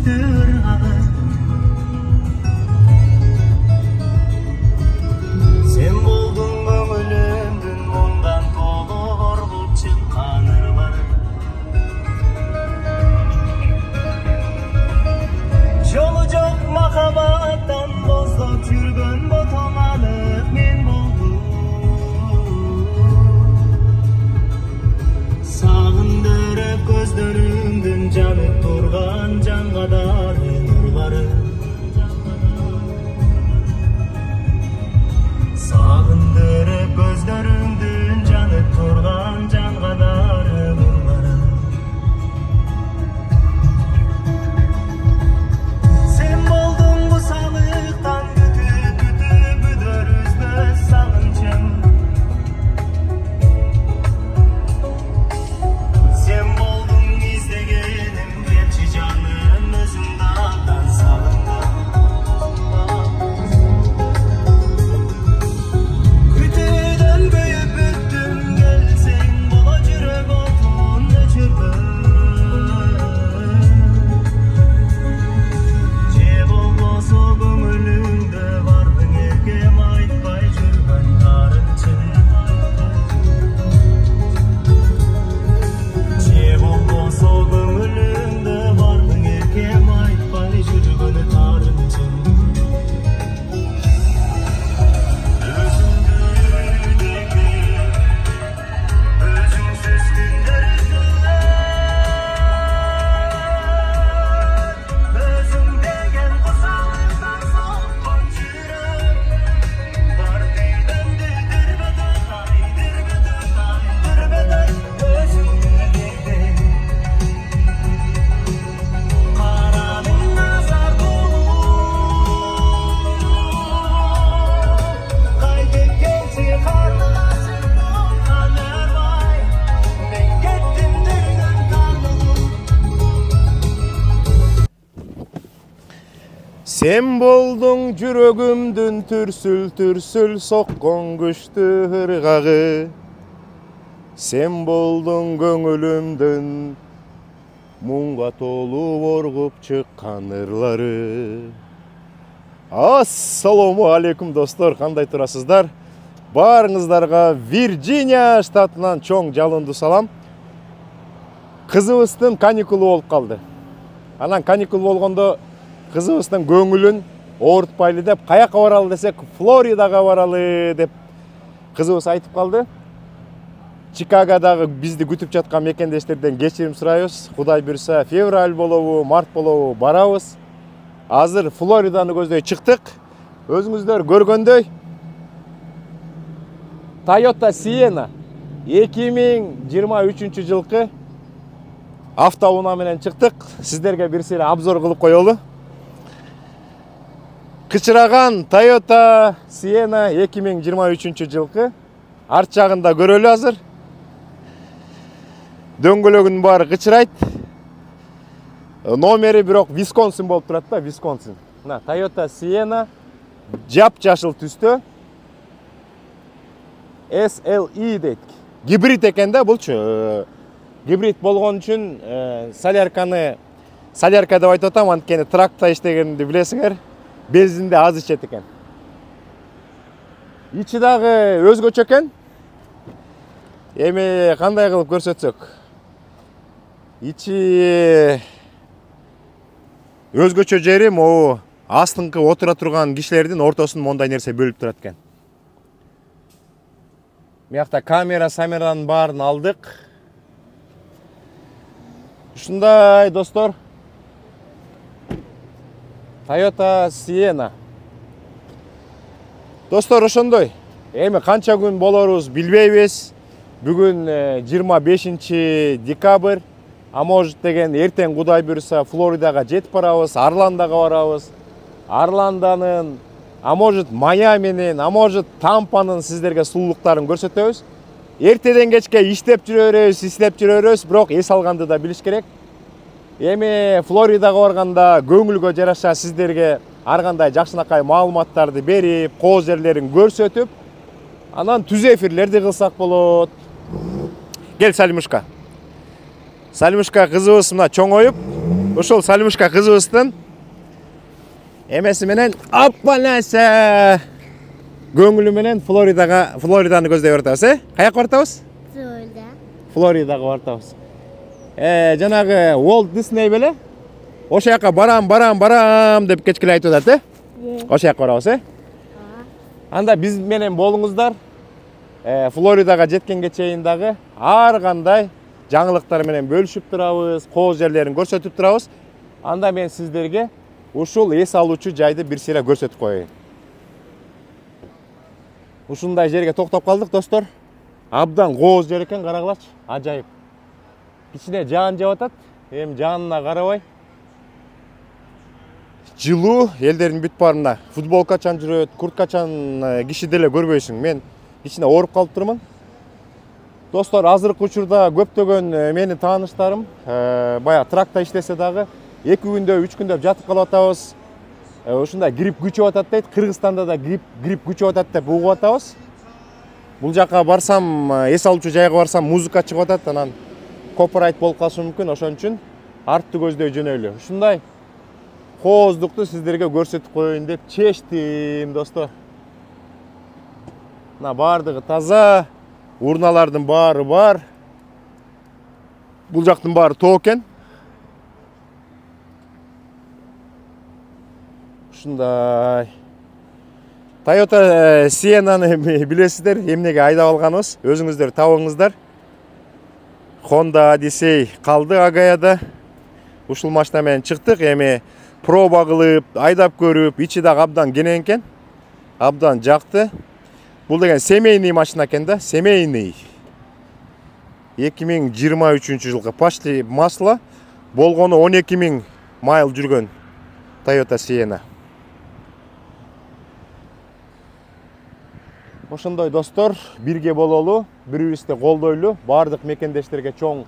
ыргагы. Sen болдуң көңүлүмдүн мундан толу оргуп чыккан ыргары. Жолу жок махабаттан боздоп жүргөн ботомалык мен болдум. Сагындырып көздөрүңдүн жанып турган жаңгадары нурлары. Сагындырып көздөрүңдүн жанып турган жаңгадары нурлары. Sen болдуң бу салыктан күтүп күтөр үзбөс сагынчым. Sen болдуң издегеним, келчи жаным, өзүңдү абдан сагындым. Күтүүдөн көйүп бүттүм, келсең боло жүрөк отун өчүргөн. Же болбосо көңүлүңдө бардың эркем айтпай жүргөн нарынчы. Же болбосо көңүлүңдө бардың эркем айтпай жүргөн тарынчы. Өзүңсүз күндөрүмдө өзүң деген кусалыктан соккон жүрөк бар дүйдөмдү дүрбөдөй өзүңдү деген карадың назар кайтып келчи карлыгасың канырбай мен кеттим дүргөн таңылып. Sen болдуң жүрөгүмдүн түрсүл соккон күчтүү ыргагы. Sen болдуң көңүлүмдүн мунга толуу оргуп чыккан ырлары. Ассаламу алейкум достор, кандай турасыздар? Баарыңыздарга Вирджиния штатынан чоң жалындуу салам. Кызыбыздын каникулу болуп калды. Анан каникул болгондо кызыбыздын көңүлүн оорутпайлы деп, каяка баралы десек, Флоридага баралы деп кызыбыз айтып калды. Чикагодагы бизди күтүп жаткан мекендештерден кечирим сурайбыз. Кудай буйрса, февраль болобу, март болобу барабыз. Азыр Флориданы көздөй чыктык. Өзүңүздөр көргөндөй Toyota Sienna 2023 жылкы автоунаа менен чыктык. Сиздерге бир сыйра обзор кылып коелу. Кычыраган Toyota Sienna 2023 жылкы. Арт жагында көрөлү азыр. Дөңгөлөгүнүн баары кычырайт. Номери бирок Висконсин болуп турат да, Висконсин. Мына Toyota Sienna жап-жашыл түстө. SLE дейт. Гибрид экен да булчу. Гибрид болгон үчүн солярка деп айтып атам, анткени тракта иштегенди билесиңер. Бензинде аз ичет экен. Ичи дагы өзгөчө экен. Эми кандай кылып көрсөтсөк? Ичи өзгөчө жери могу астыңкы отура турган кишилердин ортосун мондай нерсе бөлүп турат экен. Мыякта камеранын баарын алдык. Ушундай достор. Toyota Sienna. Достор, ошондой. Эми канча күн болорубуз билбейбиз. Бүгүн 25 декабрь. А может деген эртең Кудай буйрса Флоридага жетип барабыз, Орландога барабыз. Орландонун, а может Майаминин, а может Тампанын сиздерге сулуулуктарын көрсөтөбүз. Эртеден кечке иштеп жүрөбүз, бирок эс алганды да билиш керек. Эми Флоридага барганда көңүлгө жараша сиздерге ар кандай жакшынакай маалыматтарды берип, коо жерлерин көрсөтүп, анан түз эфирлерди кылсак болот. Кел, Салимушка. Салимушка кызыбыз мына чоңоюп, ошол сальмушка кызыбыздын эмеси менен аппанаса көңүлү менен Флориданы көздөй баратабыз, Каяка баратабыз? Флоридага баратабыз. Жанагы Walt Disney беле? Ошол жака барам деп кечкеле айтып атат, Ошол жака барабыз, Анда биз менен болуңуздар. Флоридага жеткенге чейин дагы ар кандай жаңылыктар менен бөлүшүп турабыз, кооз жерлерин көрсөтүп турабыз. Анда мен сиздерге ушул эс алуучу жайды бир сыйра көрсөтүп коеюн. Ушундай жерге токтоп калдык, достор. Абдан кооз жер экен, карагылачы, ажайып. Кичине жаан жеп атат, эми жаанына карабай. Жылуу, элдердин бүт баарында футболкачан жүрөт, курткачан киши деле көрбөйсүң. Мен кичине ооруп калып турмун. Достор, азыркы учурда көптөгөн менин тааныштарым бая тракта иштесе дагы 2 күндө, 3 күндө жатып калып атабыз. Ушундай грипп күчөп атат дейт. Кыргызстанда да грипп күчөп атат деп угуп атабыз. Бул жака барсам, эс алуучу жайга барсам, музыка чыгып атат, анан копирайт болуп калышы мүмкүн. Ошон үчүн артты көздөй жөнөйлү. Ушундай кооздукту сиздерге көрсөтүп коеюн деп чечтим, достор. Мына бардыгы таза, урналардын баары бар. Бул жактын баары тоо экен. Ушундай. Toyota Sienna'ны билесиздер, эмнеге айдап алганыбыз, өзүңүздөр табыңыздар. Honda Odyssey калды Агаяда. Ушул машина менен чыктык, эми проба кылып, айдап көрүп, ичи дагы абдан кенен экен. Абдан жакты. Бул деген семейный машина экен да, семейный. 2023 жылкы почти масло, болгону 12.000 майл жүргөн Toyota Sienna. Ошондой, достор, бирге бололу, бири-бирибизди колдойлу. Бардык мекендештерге чоң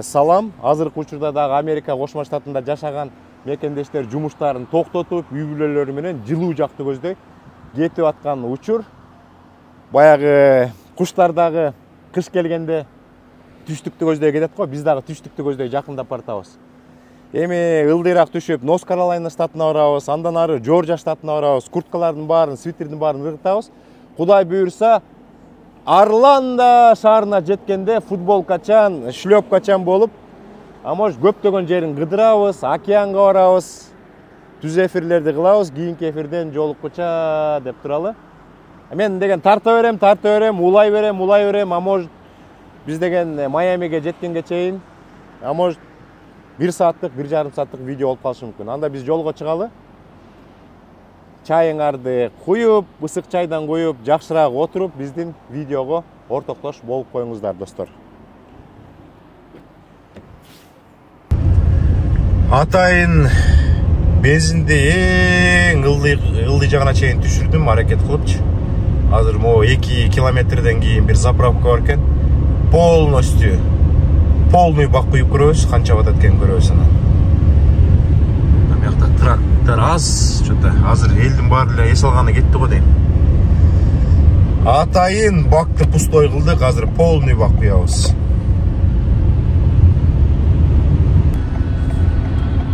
салам. Азыркы учурда дагы Америка Кошмо Штатында жашаган мекендештер жумуштарын токтотуп, үй бүлөлөрү менен жылуу жакты көздөй кетип аткан учур. Баягы куштар дагы кыш келгенде түштүктү көздөй кетет го, биз дагы түштүктү көздөй жакындап баратабыз. Эми ылдыйраак түшүп, Норт Каролайна штатына барабыз, андан ары Жоржия штатына барабыз, курткалардын баарын, свитердин баарын ыргытабыз. Кудай буйрса, Орландо шаарына жеткенде футболкачан, шлёпкачан болуп, может көптөгөн жерин кыдырабыз, океанга барабыз, түз эфирлерди кылабыз, кийинки эфирден жолуккуча деп туралы. Мен деген тарта берем, улай берем, может биз деген Майамиге жеткенге чейин, может 1 сааттык, 1,5 сааттык видео болуп калышы мүмкүн. Анда биз жолго чыгалы. Чайыңарды куюп, ысык чайдан коюп, жакшыраак отуруп, биздин видеого ортоктош болуп коюңуздар, достор. Атайын бензинди эң ылдый жагына чейин түшүрдүм, аракет кылыпчы. Азыр могу 2 километрден кийин бир заправка бар экен. Полный бак куюп көрөбүз, канча батат экен көрөбүз анан. Мыякта трактор аз, что-то азыр элдин баары эле эс алганы кетти го дейм. Атайын бакты пустой кылдык, азыр полный бак куябыз.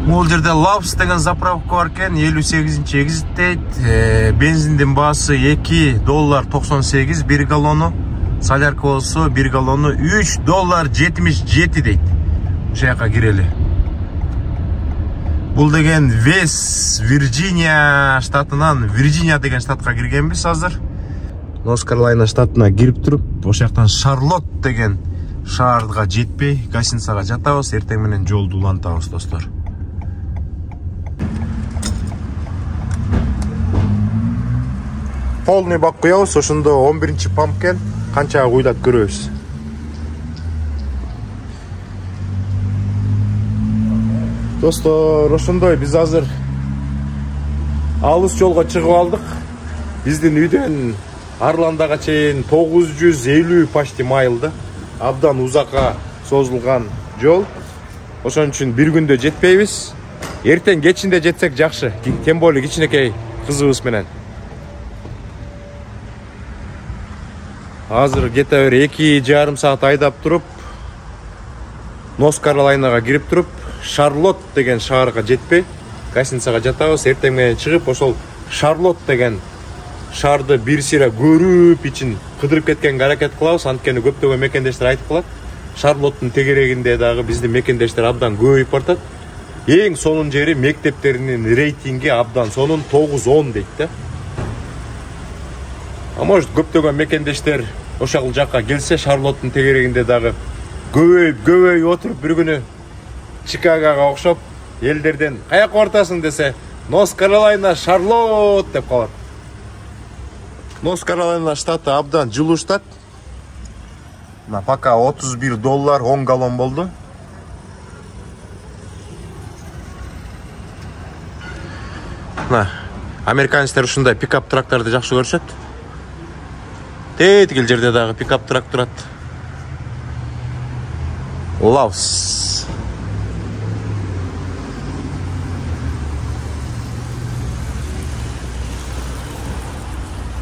Бул жерде Loves деген заправка бар экен, 58-чи экзиттейт. Бензиндин баасы $2.98 1 галлону. Солярка болсо 1 галлону $3.77 дейт. Ошол жака кирели. Бул деген Вест Вирджиния штатынан Вирджиния деген штатка киргенбиз азыр. Норт Каролайна штатына кирип туруп, ошол жактан Шарлотт деген шаарга жетпей, гостиницага жатабыз, эртең менен жолду улантабыз, достор. Полный бак куябыз, ошондо 11-чи памп экен, канча куйдат көрөбүз. Достор, ошондой биз азыр алыс жолго чыгып алдык. Биздин үйдөн Орландога чейин 950 почти майлды. Абдан узакка созулган жол. Ошон үчүн бир күндө жетпейбиз. Эртең кечинде жетсек жакшы. Тем более кичинекей кызыбыз менен. Азыр где-то 2,5 саат айдап туруп, Норт Каролайнага кирип туруп, Шарлот деген шаарга жетпей гостиницага жатабыз. Эртең менен чыгып ошол Шарлот деген шаарды бир сыйра көрүп ичин кыдырып кеткенге аракет кылабыз. Анткени көптөгөн мекендештер айтып калат. Шарлоттун тегерегинде дагы биздин мекендештер абдан көбөйүп баратат. Эң сонун жери мектептеринин рейтинги абдан сонун 9-10 дейт да. А может көптөгөн мекендештер ошол жакка келсе, Шарлоттун тегерегинде дагы көбөйүп отуруп бир күнү Чикагога окшоп элдерден каяка бартасың десе, Норс Каролайна, Шарлот деп калат. Норс Каролайна штаты абдан жылуу штат. Пока $31 10 галлон болду. Американецтер ушундай пикап тракторду жакшы көрүшөт. Тетигил жерде дагы пикап трак турат. Лаус.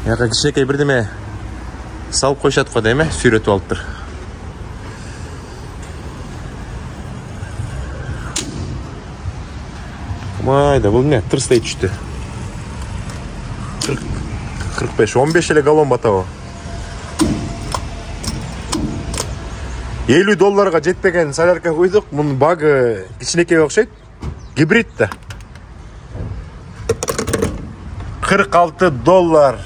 Яка кичинекей бирдеме салып коюшат го дейм, сүйрөтүп алыптыр. Майда, бул эмне? Тырстай түштү. 45-15 эле галлон батабы. $50 жетпеген солярка койдук. Мунун багы кичинекей окшойт. Гибрид да. $46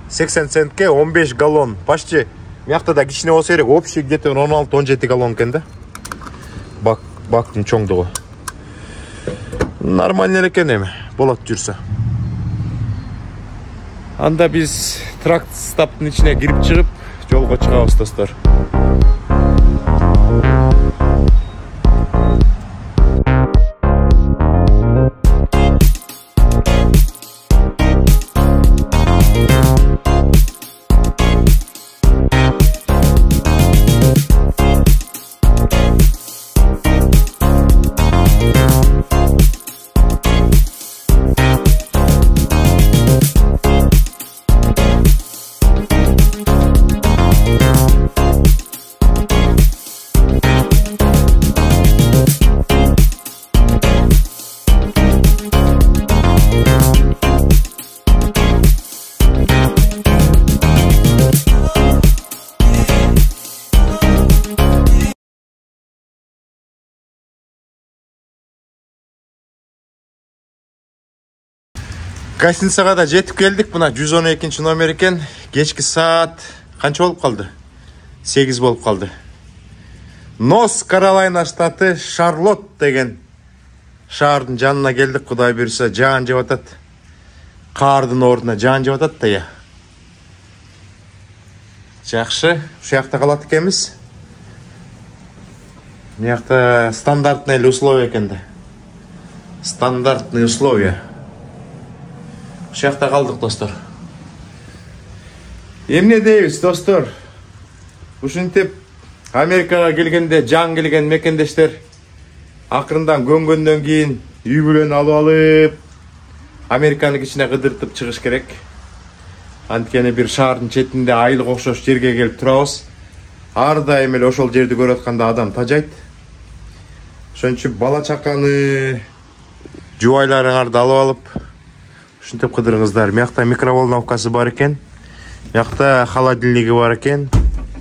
80 центке 15 галлон. Почти мякта да кичине болсо керек. Общий где-то 16-17 галлон экен да. Бактын чоңдугу. Нормально экен эми. Болот жүрсө. Анда биз тракт стаптын ичине кирип чыгып, жолго чыгабыз достор. Гостиницага да жетип келдик. Мына 112 номер экен. Кечки саат канча болуп калды? 8 болуп калды. Норс Каролайна штаты Шарлот деген шаардын жанына келдик. Кудай буйрса, жаан жеп атат. Кардын ордуна жаан жеп атат да я. Жакшы, ушул жакта калат экенбиз. Бул жакта стандартный условия экен да. Стандартный условия. Ушул жакта калдык достор. Эмне дейбиз достор? Ушинтип Америкага келгенде жан келген мекендештер акырындан көнгөндөн кийин үй бүлөнү алып алып Американы кичине кыдыртып чыгыш керек. Анткени бир шаардын четинде айлык окшош жерге келип турабыз. Ар дайым эле ошол жерди көрүп атканда адам тажайт. Ошон үчүн бала чаканы жубайларыңарды алып алып ушинтип кыдырыңыздар. Мякта микроволновкасы бар экен. Мякта холодильниги бар экен.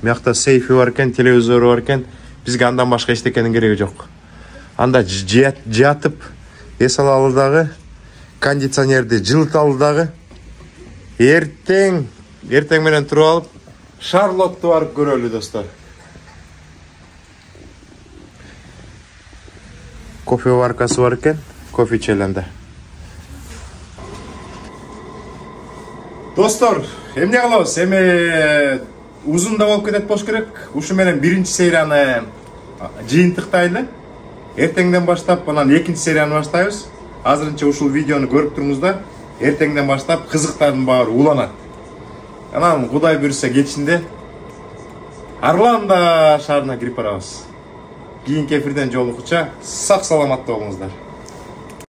Мякта сейфи бар экен, телевизору бар экен. Бизге андан башка эчтекенин кереги жок. Анда жатып эс алалы дагы, кондиционерди жылыталы дагы. Эртең менен туруп алып Шарлотту барып көрөлү достор. Кофе варкасы бар экен, кофе ичеленде. Достор, эмне кылабыз? Эми узун да болуп кетет болуш керек. Ушу менен биринчи серияны жыйынтыктайлы. Эртеңден баштап анан экинчи серияны баштайбыз. Азырынча ушул видеону көрүп туруңуздар. Эртеңден баштап кызыктардын баары уланат. Анан Кудай буйрса кечинде Орландо шаарына кирип барабыз. Кийинки эфирден жолугуча сак саламатта болуңуздар.